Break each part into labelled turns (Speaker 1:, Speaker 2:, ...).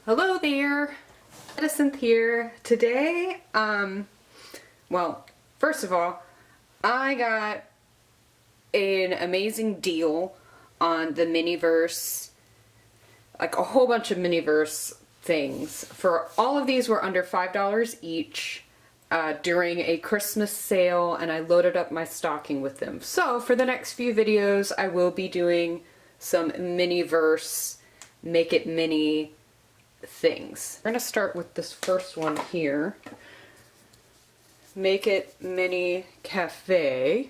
Speaker 1: Hello there, Edison here. Today, well, first of all, I got an amazing deal on the Mini Verse, like a whole bunch of Mini Verse things. For all of these were under $5 each during a Christmas sale, and I loaded up my stocking with them. So for the next few videos, I will be doing some Mini Verse, make it mini things. We're gonna start with this first one here. Make It Mini Café.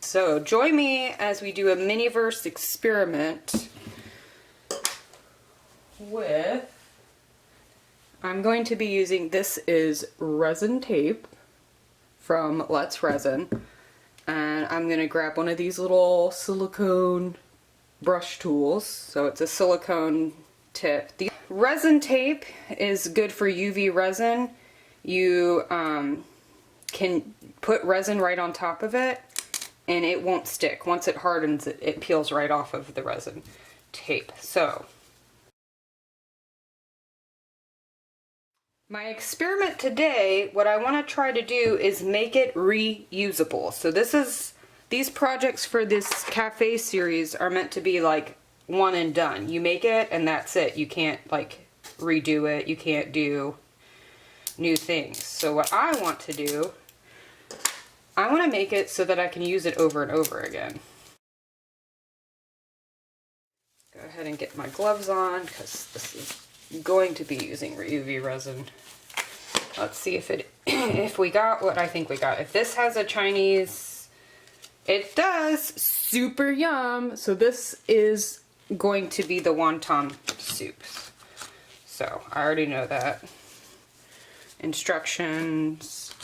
Speaker 1: So join me as we do a Mini Verse experiment with, I'm going to be using, this is resin tape from Let's Resin, and I'm gonna grab one of these little silicone brush tools. So it's a silicone tip. The resin tape is good for UV resin. You can put resin right on top of it and it won't stick. Once it hardens, it peels right off of the resin tape. So my experiment today, what I want to try to do is make it reusable. So these projects for this cafe series are meant to be like one and done. You make it and that's it. You can't like redo it. You can't do new things. So what I want to do, I want to make it so that I can use it over and over again. Go ahead and get my gloves on because this is going to be using UV resin. Let's see if we got what I think we got. If this has a Chinese, it does. Super yum. So this is going to be the wonton soup. So I already know that. Instructions.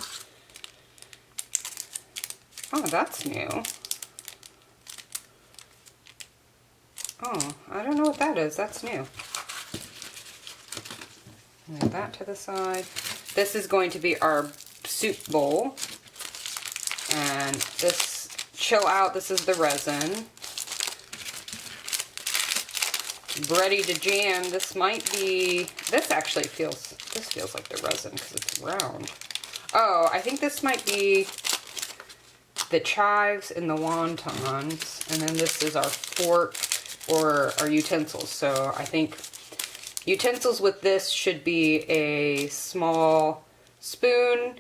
Speaker 1: Oh, that's new. Oh, I don't know what that is. That's new. Lay that to the side. This is going to be our soup bowl. And this, chill out, this is the resin. Ready to jam. This might be, this actually feels, this feels like the resin because it's round. Oh, I think this might be the chives and the wontons. And then this is our fork or our utensils. So I think utensils with this should be a small spoon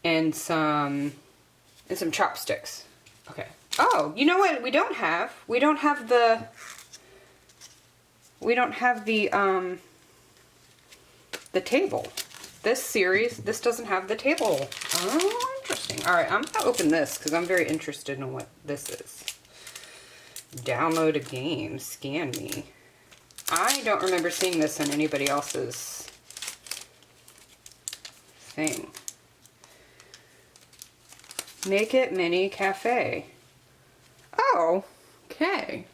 Speaker 1: and some chopsticks. Okay. Oh, you know what we don't have? We don't have the table. This series, this doesn't have the table. Oh, interesting. All right, I'm gonna open this because I'm very interested in what this is. Download a game, scan me. I don't remember seeing this on anybody else's thing. Make It Mini Café. Oh, okay.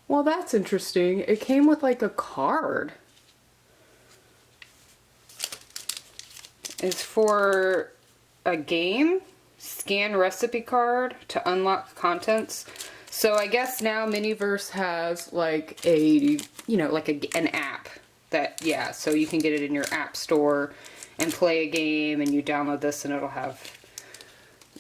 Speaker 1: Well, that's interesting. It came with like a card. It's for a game. Scan recipe card to unlock contents. So I guess now Miniverse has like a, you know, like an app that, yeah, so you can get it in your app store and play a game and you download this and it'll have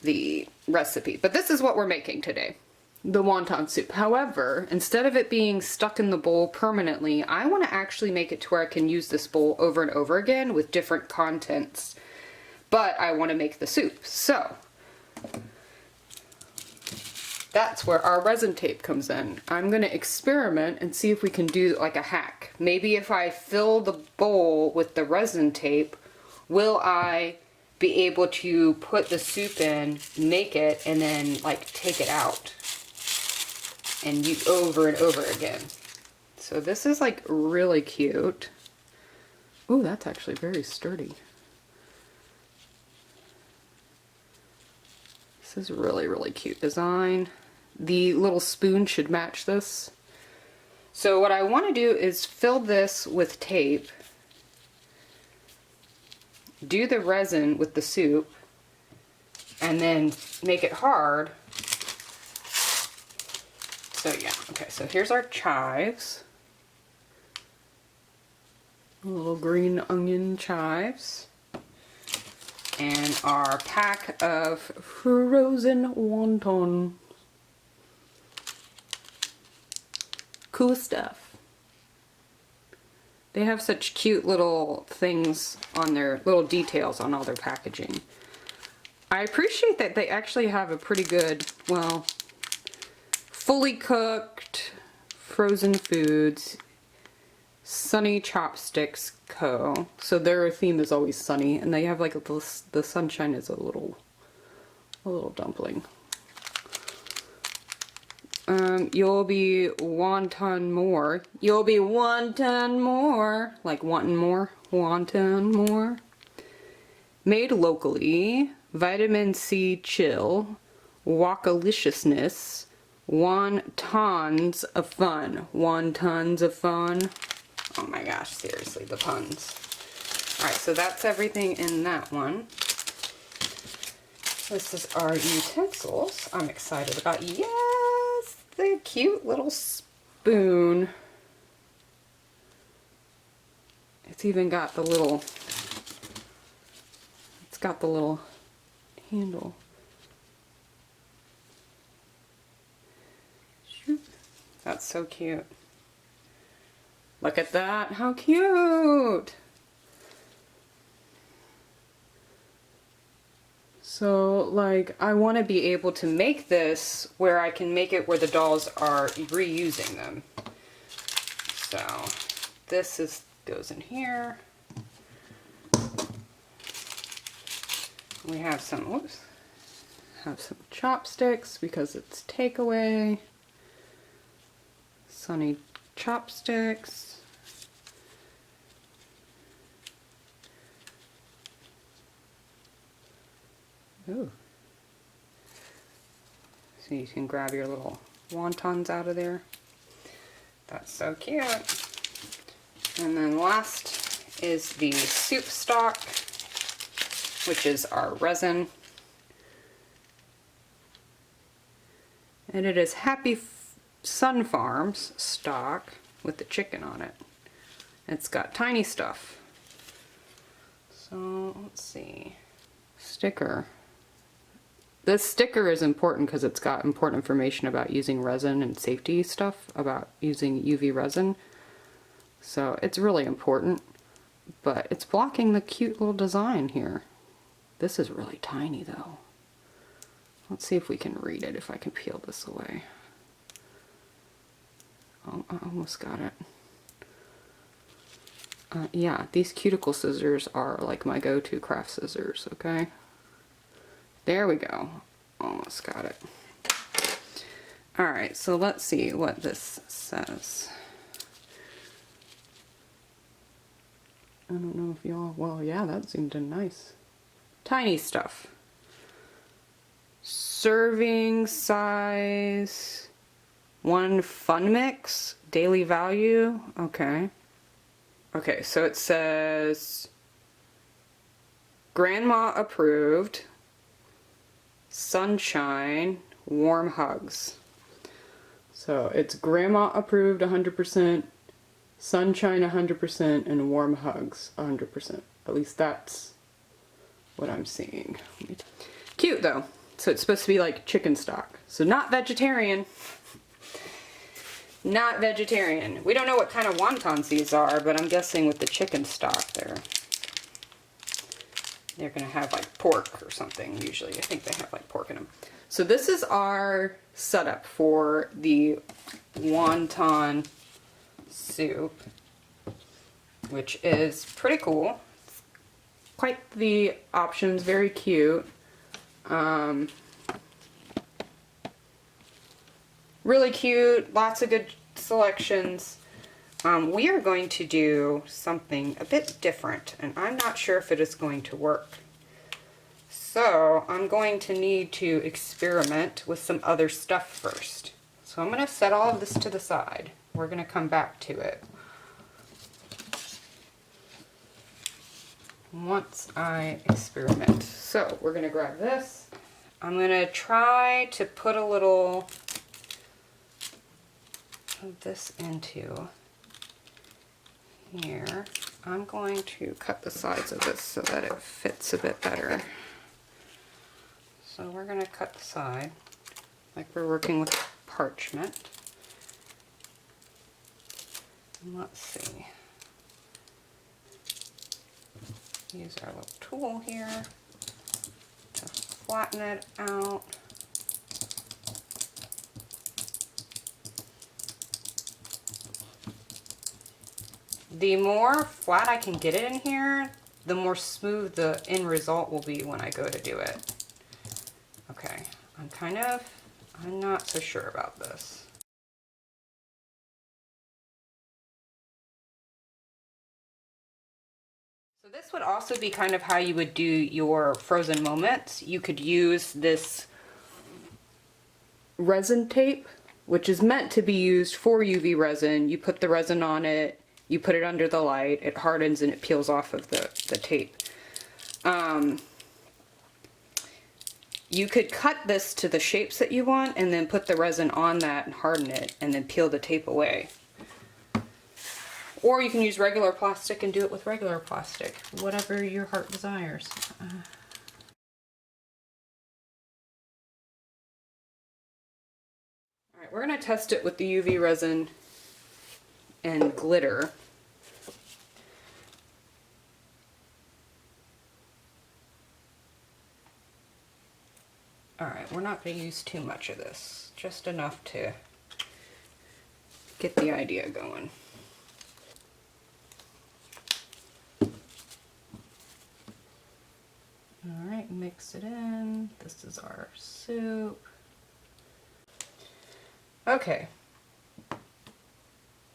Speaker 1: the recipe. But this is what we're making today. The wonton soup. However, instead of it being stuck in the bowl permanently, I want to actually make it to where I can use this bowl over and over again with different contents. But I want to make the soup. So that's where our resin tape comes in. I'm going to experiment and see if we can do like a hack. Maybe if I fill the bowl with the resin tape, will I be able to put the soup in, make it, and then like take it out and use over and over again. So this is like really cute. Ooh, that's actually very sturdy. This is really, really cute design. The little spoon should match this. So what I want to do is fill this with tape, do the resin with the soup, and then make it hard. So yeah, okay, so here's our chives. little green onion chives. And our pack of frozen wonton. Cool stuff. They have such cute little things on their little details on all their packaging. I appreciate that they actually have a pretty good, well, fully cooked frozen foods, Sunny Chopsticks Co. So their theme is always sunny, and they have like the sunshine is a little dumpling. You'll be wonton more. You'll be wonton more. Like wanting more. Wonton more. Made locally. Vitamin C chill. Walkaliciousness. Wontons of fun. Wontons of fun. Oh my gosh, seriously, the puns. Alright, so that's everything in that one. This is our utensils. I'm excited about, yes, the cute little spoon. It's even got the little, it's got the little handle. That's so cute. Look at that, how cute! So, like, I want to be able to make this where I can make it where the dolls are reusing them. So, this goes in here. We have some, whoops, have some chopsticks because it's takeaway. Sunny chopsticks. Ooh. So you can grab your little wontons out of there. That's so cute. And then last is the soup stock, which is our resin. And it is Happy Sun Farms stock with the chicken on it. It's got tiny stuff. So let's see. Sticker. This sticker is important because it's got important information about using resin and safety stuff about using UV resin. So it's really important, but it's blocking the cute little design here. This is really tiny though. Let's see if we can read it, if I can peel this away. Oh, I almost got it. Yeah, these cuticle scissors are like my go-to craft scissors, okay? There we go. Almost got it. Alright, so let's see what this says. I don't know if y'all, well, yeah, that zoomed in nice. Tiny stuff. Serving size, 1 fun mix, daily value, okay. Okay, so it says grandma approved, sunshine, warm hugs. So it's grandma approved 100%, sunshine 100%, and warm hugs 100%. At least that's what I'm seeing. Cute though. So it's supposed to be like chicken stock. So not vegetarian. Not vegetarian. We don't know what kind of wontons these are, but I'm guessing with the chicken stock they're gonna have like pork or something usually. I think they have like pork in them. So this is our setup for the wonton soup, which is pretty cool. Quite the options, very cute. Really cute, lots of good selections. We are going to do something a bit different, and I'm not sure if it is going to work. So I'm going to need to experiment with some other stuff first. So I'm going to set all of this to the side. We're going to come back to it once I experiment. So we're going to grab this. I'm going to try to put a little of this into here. I'm going to cut the sides of this so that it fits a bit better. So we're going to cut the side like we're working with parchment. And let's see. Use our little tool here to flatten it out. The more flat I can get it in here, the more smooth the end result will be when I go to do it. Okay, I'm not so sure about this. So this would also be kind of how you would do your frozen moments. You could use this resin tape, which is meant to be used for UV resin. You put the resin on it, you put it under the light, it hardens and it peels off of the tape. You could cut this to the shapes that you want and then put the resin on that and harden it and then peel the tape away. Or you can use regular plastic and do it with regular plastic, whatever your heart desires. Alright, we're going to test it with the UV resin and glitter. Alright, we're not going to use too much of this, just enough to get the idea going. Alright, mix it in. This is our soup. Okay.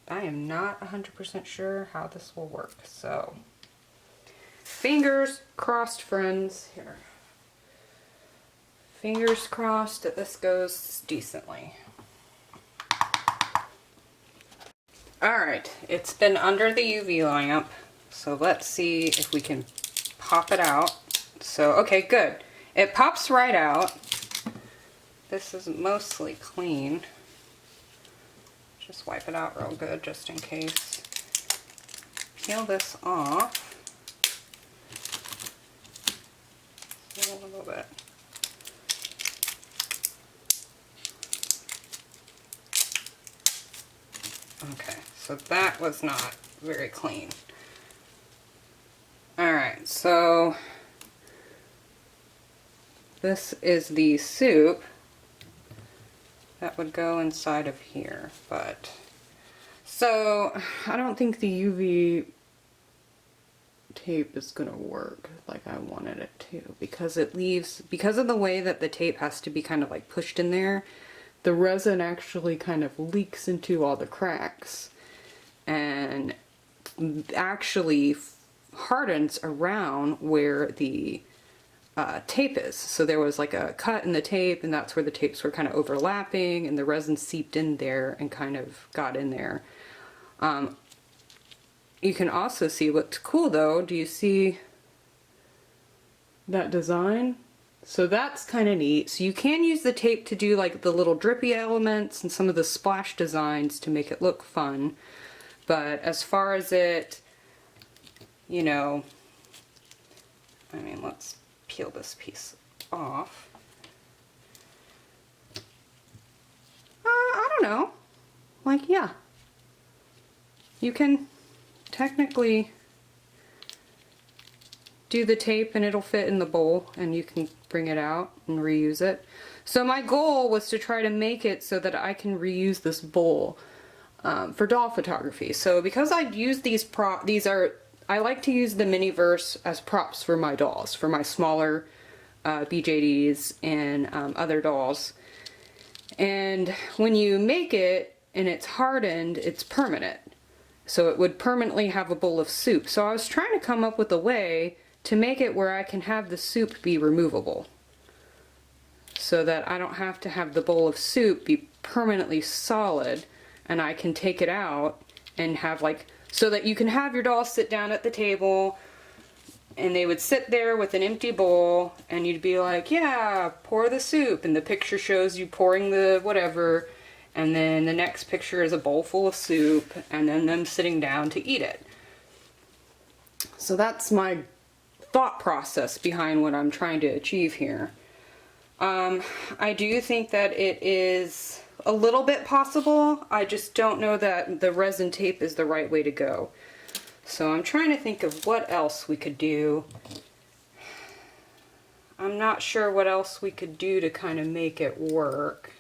Speaker 1: I am not 100% sure how this will work, so fingers crossed, friends. Here. Fingers crossed that this goes decently. Alright, it's been under the UV lamp, so let's see if we can pop it out. So, okay, good. It pops right out. This is mostly clean. Just wipe it out real good just in case. Peel this off. A little bit. Okay, so that was not very clean. Alright, so this is the soup that would go inside of here, but so I don't think the UV tape is gonna work like I wanted it to, because it leaves, because of the way that the tape has to be kind of like pushed in there, the resin actually kind of leaks into all the cracks and actually hardens around where the tape is. So there was like a cut in the tape, and that's where the tapes were kind of overlapping and the resin seeped in there and kind of got in there. You can also see what's cool though. Do you see that design? So that's kind of neat. So you can use the tape to do like the little drippy elements and some of the splash designs to make it look fun. But as far as it, you know, I mean, let's peel this piece off. I don't know. Like, yeah. You can technically do the tape and it'll fit in the bowl and you can bring it out and reuse it. So my goal was to try to make it so that I can reuse this bowl for doll photography. So because I've used these I like to use the Mini Verse as props for my dolls, for my smaller BJDs and other dolls. And when you make it and it's hardened, it's permanent. So it would permanently have a bowl of soup. So I was trying to come up with a way to make it where I can have the soup be removable, so that I don't have to have the bowl of soup be permanently solid, and I can take it out and have like, so that you can have your dolls sit down at the table and they would sit there with an empty bowl and you'd be like, yeah, pour the soup, and the picture shows you pouring the whatever, and then the next picture is a bowl full of soup and then them sitting down to eat it. So that's my thought process behind what I'm trying to achieve here. I do think that it is a little bit possible. I just don't know that the resin tape is the right way to go. So I'm trying to think of what else we could do. I'm not sure what else we could do to kind of make it work.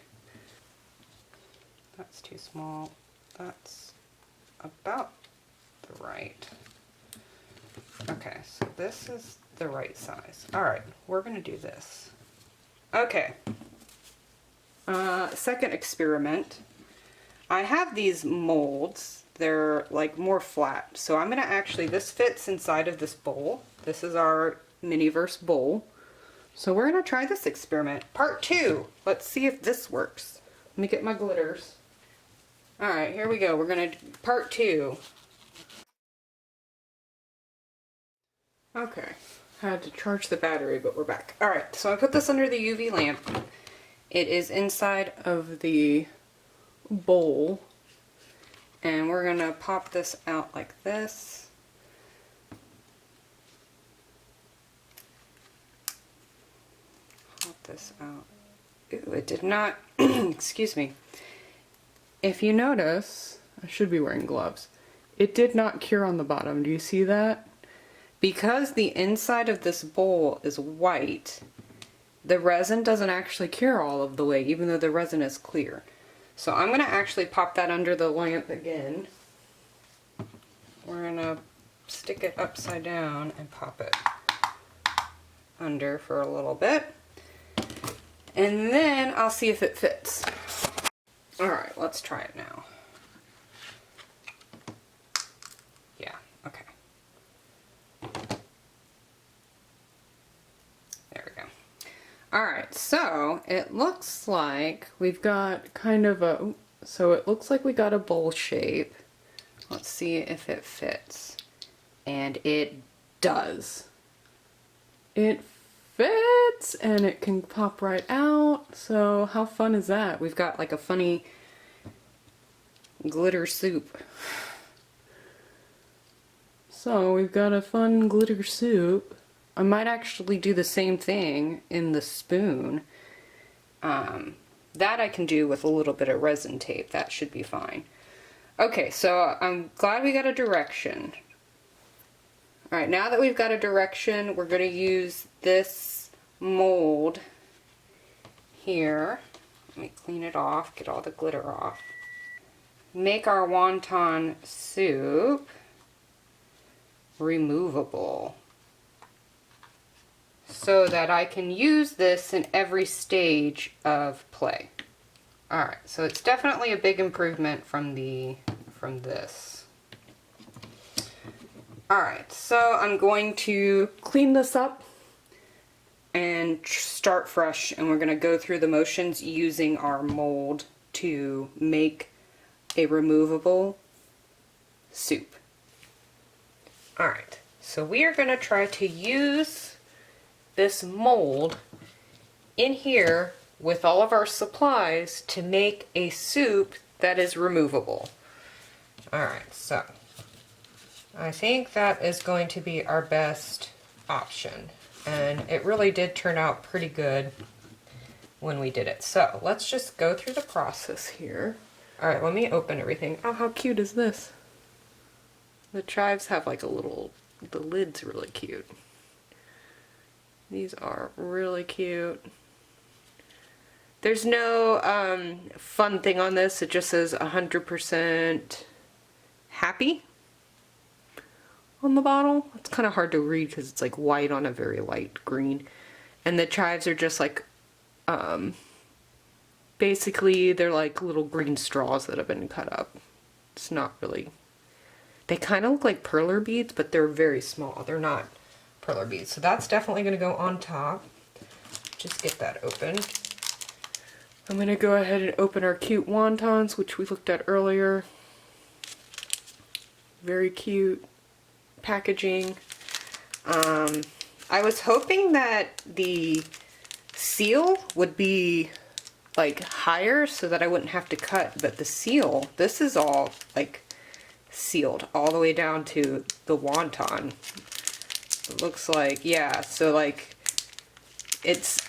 Speaker 1: That's too small. That's about the right. Okay, so this is the right size. All right, we're gonna do this. Okay. Second experiment. I have these molds. They're like more flat. So I'm gonna actually, this fits inside of this bowl. This is our Mini Verse bowl. So we're gonna try this experiment. Part 2. Let's see if this works. Let me get my glitters. All right, here we go. We're gonna do part 2. Okay, had to charge the battery, but we're back. All right, so I put this under the UV lamp. It is inside of the bowl, and we're gonna pop this out like this. Pop this out. Ooh, it did not, excuse me. If you notice, I should be wearing gloves. It did not cure on the bottom. Do you see that? Because the inside of this bowl is white, the resin doesn't actually cure all of the way, even though the resin is clear. So I'm going to actually pop that under the lamp again. We're going to stick it upside down and pop it under for a little bit. And then I'll see if it fits. Alright, let's try it now. Yeah, okay. There we go. Alright, so it looks like we've got kind of a, so it looks like we got a bowl shape. Let's see if it fits. And it does. It fits and it can pop right out. So how fun is that? We've got like a funny glitter soup. So we've got a fun glitter soup. I might actually do the same thing in the spoon. That I can do with a little bit of resin tape. That should be fine. Okay, so I'm glad we got a direction. Alright, now that we've got a direction, we're going to use this mold here. Let me clean it off, get all the glitter off. Make our wonton soup removable, so that I can use this in every stage of play. Alright, so it's definitely a big improvement from this. Alright, so I'm going to clean this up and start fresh, and we're going to go through the motions using our mold to make a removable soup. Alright, so we are going to try to use this mold in here with all of our supplies to make a soup that is removable. Alright, so I think that is going to be our best option, and it really did turn out pretty good when we did it. So let's just go through the process here. Alright, let me open everything. Oh, how cute is this? The chives have like a little, the lid's really cute. These are really cute. There's no fun thing on this. It just says 100% happy on the bottle. It's kind of hard to read because it's like white on a very light green. And the chives are just like, basically they're like little green straws that have been cut up. It's not really, they kind of look like perler beads, but they're very small. They're not perler beads. So that's definitely going to go on top. Just get that open. I'm going to go ahead and open our cute wontons, which we looked at earlier. Very cute packaging. I was hoping that the seal would be like higher so that I wouldn't have to cut, but the seal, this is all like sealed all the way down to the wonton. It looks like, yeah, so like it's,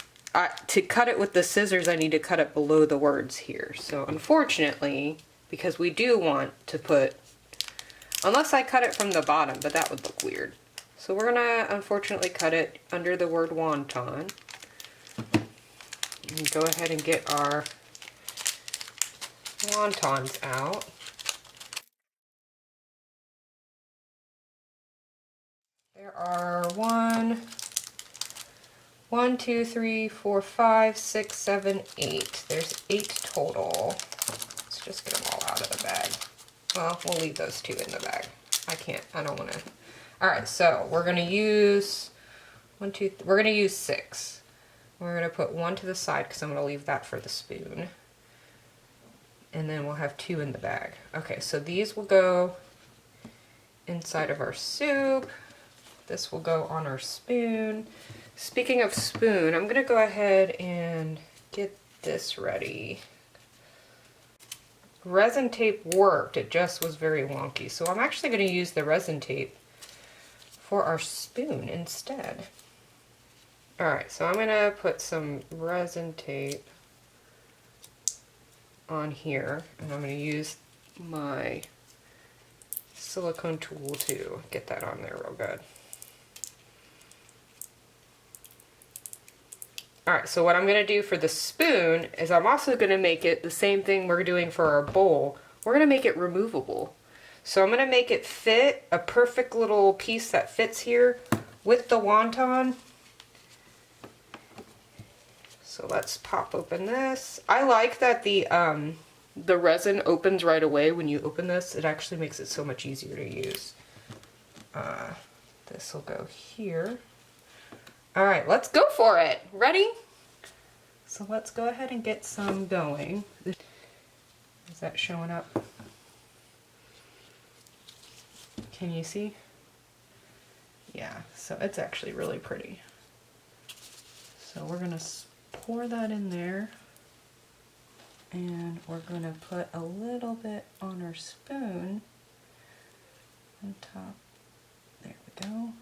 Speaker 1: to cut it with the scissors I need to cut it below the words here. So unfortunately, because we do want to put, unless I cut it from the bottom, but that would look weird. So we're gonna unfortunately cut it under the word wonton. And go ahead and get our wontons out. There are 2, 3, 4, 5, 6, 7, 8. There's 8 total. Let's just get them all out of the bag. Well, we'll leave those 2 in the bag. I don't want to. All right, so we're going to use we're going to use 6. We're going to put 1 to the side because I'm going to leave that for the spoon. And then we'll have 2 in the bag. Okay, so these will go inside of our soup. This will go on our spoon. Speaking of spoon, I'm going to go ahead and get this ready. Resin tape worked, it just was very wonky. So I'm actually going to use the resin tape for our spoon instead. Alright, so I'm going to put some resin tape on here, and I'm going to use my silicone tool to get that on there real good. Alright, so what I'm going to do for the spoon is I'm also going to make it the same thing we're doing for our bowl. We're going to make it removable. So I'm going to make it fit a perfect little piece that fits here with the wonton. So let's pop open this. I like that the resin opens right away when you open this. It actually makes it so much easier to use. This will go here. Alright, let's go for it. Ready? So let's go ahead and get some going. Is that showing up? Can you see? Yeah, so it's actually really pretty. So we're going to pour that in there. And we're going to put a little bit on our spoon on top. There we go.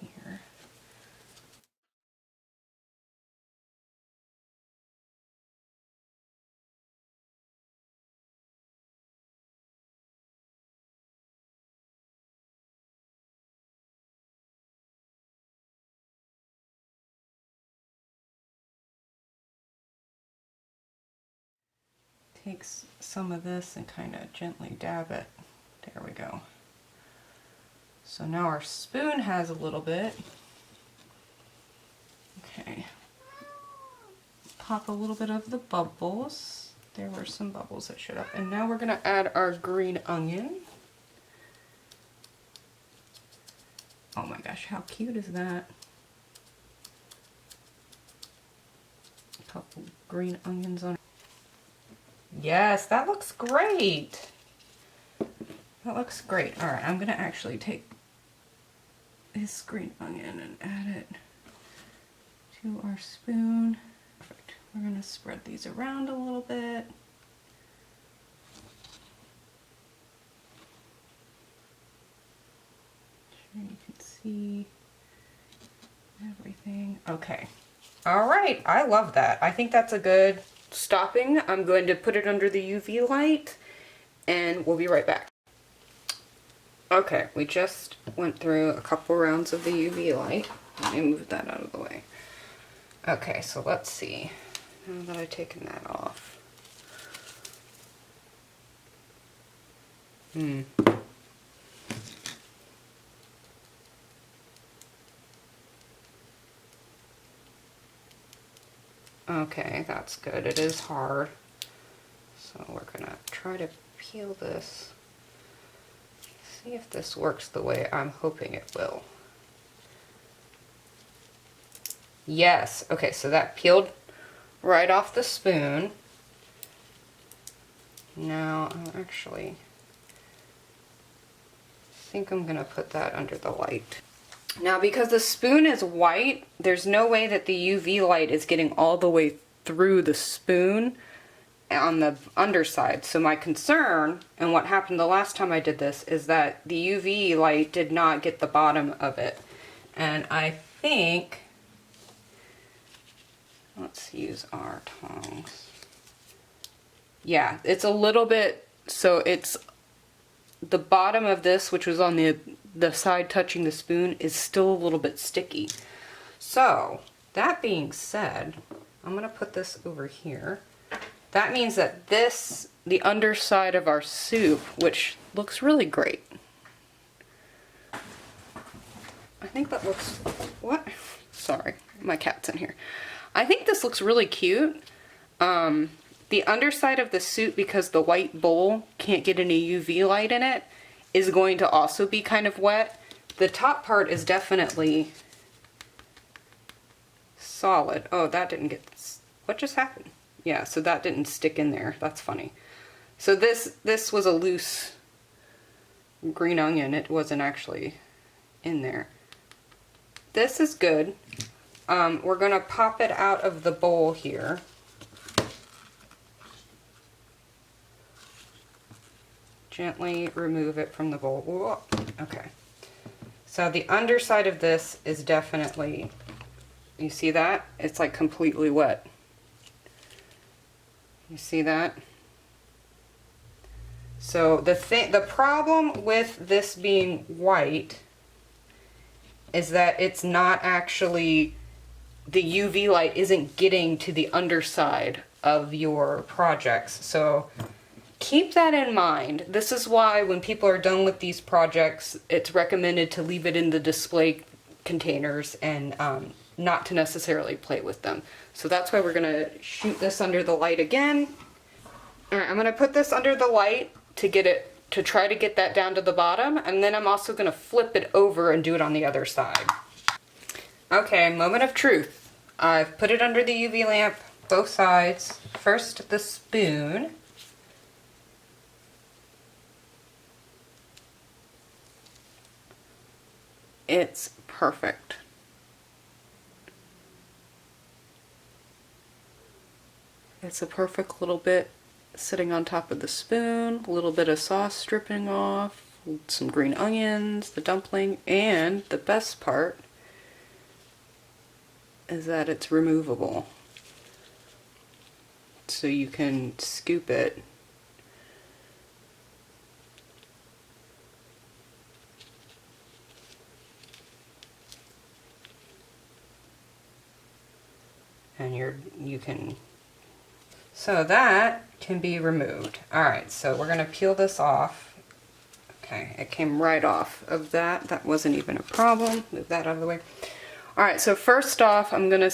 Speaker 1: Here. Take some of this and kind of gently dab it. There we go. So now our spoon has a little bit. Okay. Pop a little bit of the bubbles. There were some bubbles that showed up. And now we're going to add our green onion. Oh my gosh, how cute is that? A couple green onions on it. Yes, that looks great. That looks great. Alright, I'm going to actually take this green onion and add it to our spoon. Perfect. We're going to spread these around a little bit. Sure you can see everything. Okay. Alright, I love that. I think that's a good stopping. I'm going to put it under the UV light and we'll be right back. Okay, we just went through a couple rounds of the UV light. Let me move that out of the way. Okay, so let's see. Now that I've taken that off. Okay, that's good. It is hard. So we're gonna try to peel this. See if this works the way I'm hoping it will. Yes, okay, so that peeled right off the spoon. Now I actually think I'm gonna put that under the light. Now because the spoon is white, there's no way that the UV light is getting all the way through the spoon on the underside. So my concern, and what happened the last time I did this, is that the UV light did not get the bottom of it. And I think, let's use our tongs. Yeah, it's a little bit, so it's the bottom of this, which was on the side touching the spoon, is still a little bit sticky. So that being said, I'm gonna put this over here. That means that this, the underside of our soup, which looks really great. I think that looks, what? Sorry, my cat's in here. I think this looks really cute. The underside of the soup, because the white bowl can't get any UV light in it, is going to also be kind of wet. The top part is definitely solid. Oh, that didn't get, what just happened? Yeah, so that didn't stick in there. That's funny. So this was a loose green onion. It wasn't actually in there. This is good. We're gonna pop it out of the bowl here. Gently remove it from the bowl. Whoa. Okay. So the underside of this is definitely, you see that? It's like completely wet. You see that? So the problem with this being white is that it's not actually, the UV light isn't getting to the underside of your projects. So keep that in mind. This is why when people are done with these projects, it's recommended to leave it in the display containers and not to necessarily play with them. So that's why we're gonna shoot this under the light again. All right, I'm gonna put this under the light to get it, to try to get that down to the bottom, and then I'm also gonna flip it over and do it on the other side. Okay, moment of truth. I've put it under the UV lamp, both sides. First the spoon. It's perfect. It's a perfect little bit sitting on top of the spoon, a little bit of sauce dripping off, some green onions, the dumpling, and the best part is that it's removable. So you can scoop it and you can, so that can be removed. All right, so we're gonna peel this off. Okay, it came right off of that. That wasn't even a problem. Move that out of the way. All right, so first off, I'm gonna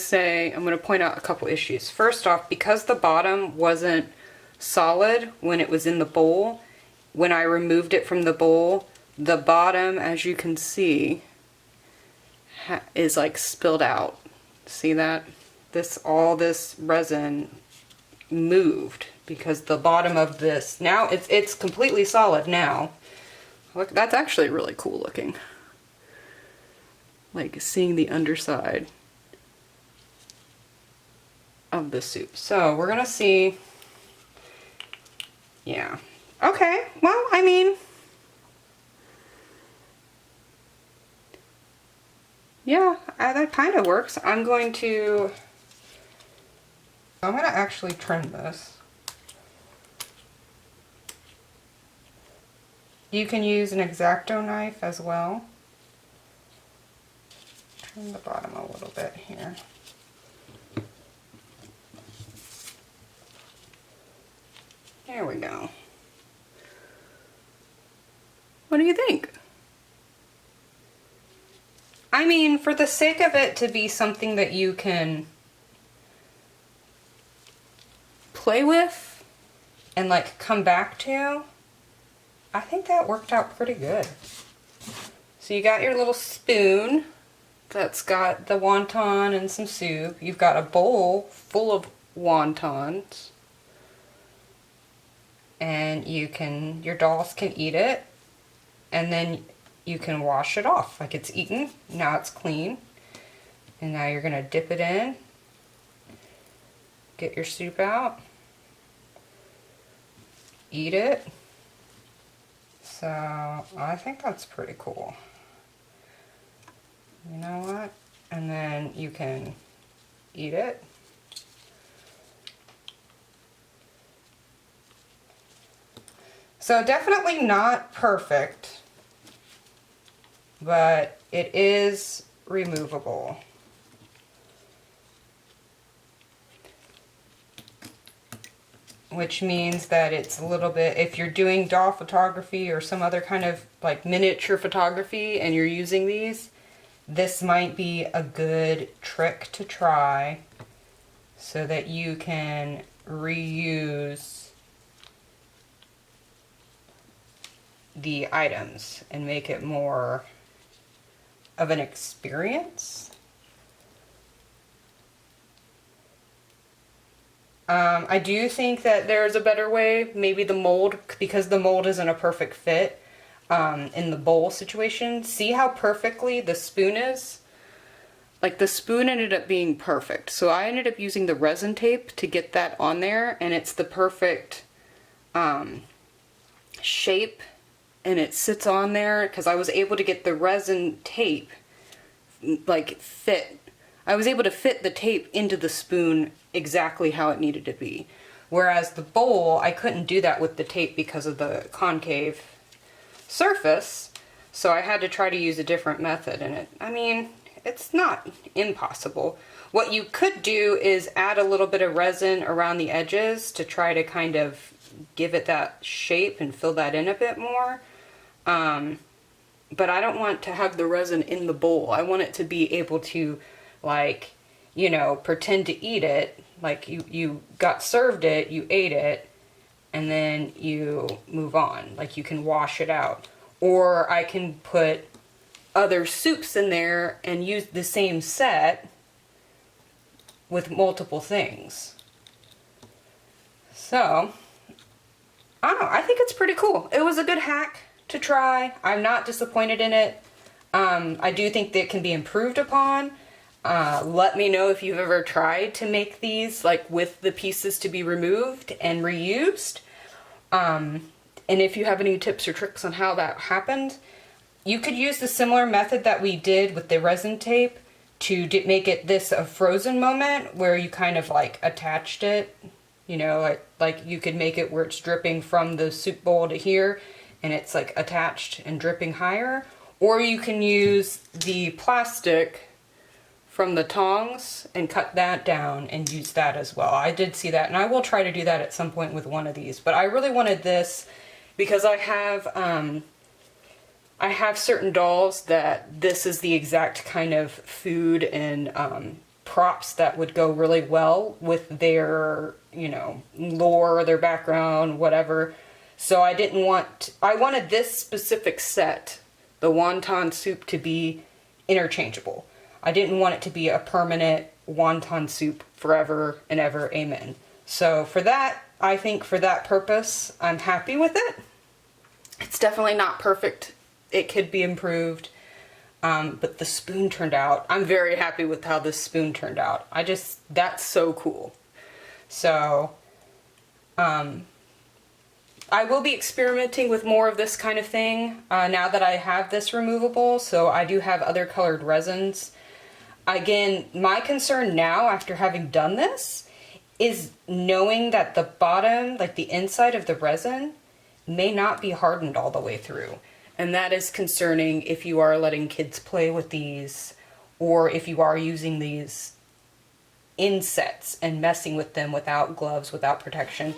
Speaker 1: point out a couple issues. First off, because the bottom wasn't solid when it was in the bowl, when I removed it from the bowl, the bottom, as you can see, is like spilled out. See that? All this resin moved because the bottom of this, now it's completely solid now. Look, that's actually really cool looking. Like seeing the underside of the soup. So we're gonna see, yeah. Okay, well, I mean, yeah, that kind of works. I'm gonna actually trim this. You can use an X-Acto knife as well. Trim the bottom a little bit here. There we go. What do you think? I mean, for the sake of it to be something that you can play with and like come back to, I think that worked out pretty good. So you got your little spoon that's got the wonton and some soup. You've got a bowl full of wontons. And your dolls can eat it. And then you can wash it off. Like it's eaten, now it's clean. And now you're gonna dip it in, get your soup out, eat it. So I think that's pretty cool. You know what? And then you can eat it. So definitely not perfect, but it is removable. Which means that it's a little bit, if you're doing doll photography or some other kind of like miniature photography and you're using these, this might be a good trick to try so that you can reuse the items and make it more of an experience. I do think that there's a better way, maybe the mold, because the mold isn't a perfect fit in the bowl situation. See how perfectly the spoon is? Like the spoon ended up being perfect. So I ended up using the resin tape to get that on there, and it's the perfect shape, and it sits on there because I was able to get the resin tape like fit. I was able to fit the tape into the spoon exactly how it needed to be. Whereas the bowl, I couldn't do that with the tape because of the concave surface. So I had to try to use a different method, and I mean, it's not impossible. What you could do is add a little bit of resin around the edges to try to kind of give it that shape and fill that in a bit more. But I don't want to have the resin in the bowl. I want it to be able to, like, you know, pretend to eat it. Like you got served it, you ate it, and then you move on. Like you can wash it out. Or I can put other soups in there and use the same set with multiple things. So, I don't know, I think it's pretty cool. It was a good hack to try. I'm not disappointed in it. I do think that it can be improved upon. Let me know if you've ever tried to make these like with the pieces to be removed and reused. And if you have any tips or tricks on how that happened. You could use the similar method that we did with the resin tape to make it this a frozen moment where you kind of like attached it, you know, like you could make it where it's dripping from the soup bowl to here and it's like attached and dripping higher. Or you can use the plastic from the tongs and cut that down and use that as well. I did see that, and I will try to do that at some point with one of these, but I really wanted this because I have certain dolls that this is the exact kind of food and props that would go really well with their, you know, lore, their background, whatever. So I wanted this specific set, the wonton soup, to be interchangeable. I didn't want it to be a permanent wonton soup forever and ever, amen. So for that, I think for that purpose, I'm happy with it. It's definitely not perfect. It could be improved, but the spoon turned out. I'm very happy with how this spoon turned out. That's so cool. So, I will be experimenting with more of this kind of thing now that I have this removable, so I do have other colored resins. Again, my concern now after having done this is knowing that the bottom, like the inside of the resin, may not be hardened all the way through. And that is concerning if you are letting kids play with these, or if you are using these in sets and messing with them without gloves, without protection.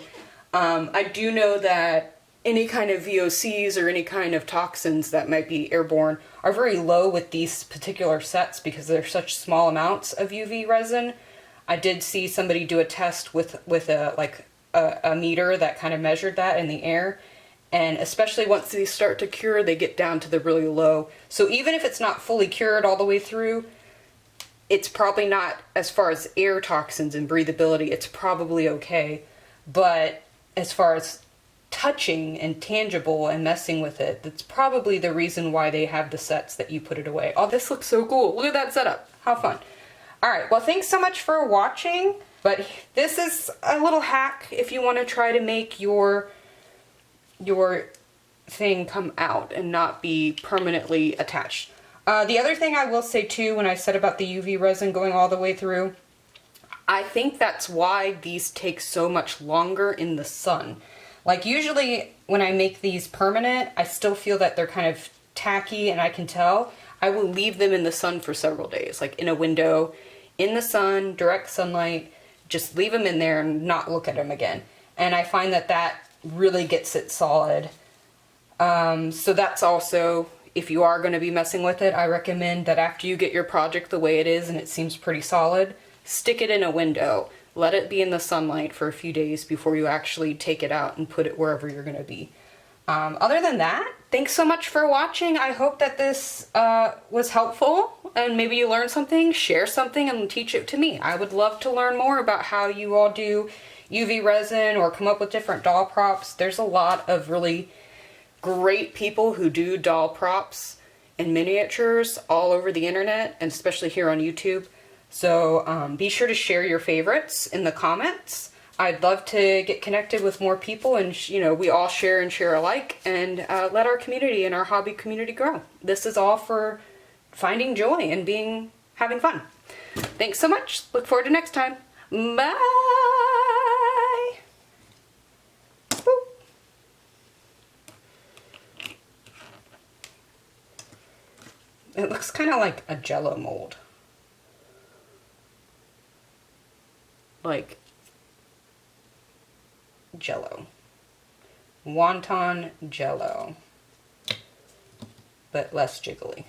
Speaker 1: I do know that any kind of VOCs or any kind of toxins that might be airborne are very low with these particular sets because they're such small amounts of UV resin. I did see somebody do a test with a meter that kind of measured that in the air. And especially once these start to cure, they get down to the really low. So even if it's not fully cured all the way through, it's probably not, as far as air toxins and breathability, it's probably okay. But as far as touching and tangible and messing with it. That's probably the reason why they have the sets that you put it away. Oh, this looks so cool. Look at that setup. How fun. All right, well, thanks so much for watching. But this is a little hack if you want to try to make your thing come out and not be permanently attached. The other thing I will say too, when I said about the UV resin going all the way through, I think that's why these take so much longer in the sun. Like usually when I make these permanent, I still feel that they're kind of tacky and I can tell. I will leave them in the sun for several days, like in a window, in the sun, direct sunlight, just leave them in there and not look at them again. And I find that that really gets it solid. So that's also, if you are going to be messing with it, I recommend that after you get your project the way it is and it seems pretty solid, stick it in a window. Let it be in the sunlight for a few days before you actually take it out and put it wherever you're going to be. Other than that, thanks so much for watching. I hope that this was helpful and maybe you learned something, share something and teach it to me. I would love to learn more about how you all do UV resin or come up with different doll props. There's a lot of really great people who do doll props and miniatures all over the internet and especially here on YouTube. So be sure to share your favorites in the comments. I'd love to get connected with more people and, you know, we all share and share alike and let our community and our hobby community grow. This is all for finding joy and having fun. Thanks so much. Look forward to next time. Bye. Boop. It looks kind of like a Jello mold. Like Jello. Wonton Jello. But less jiggly.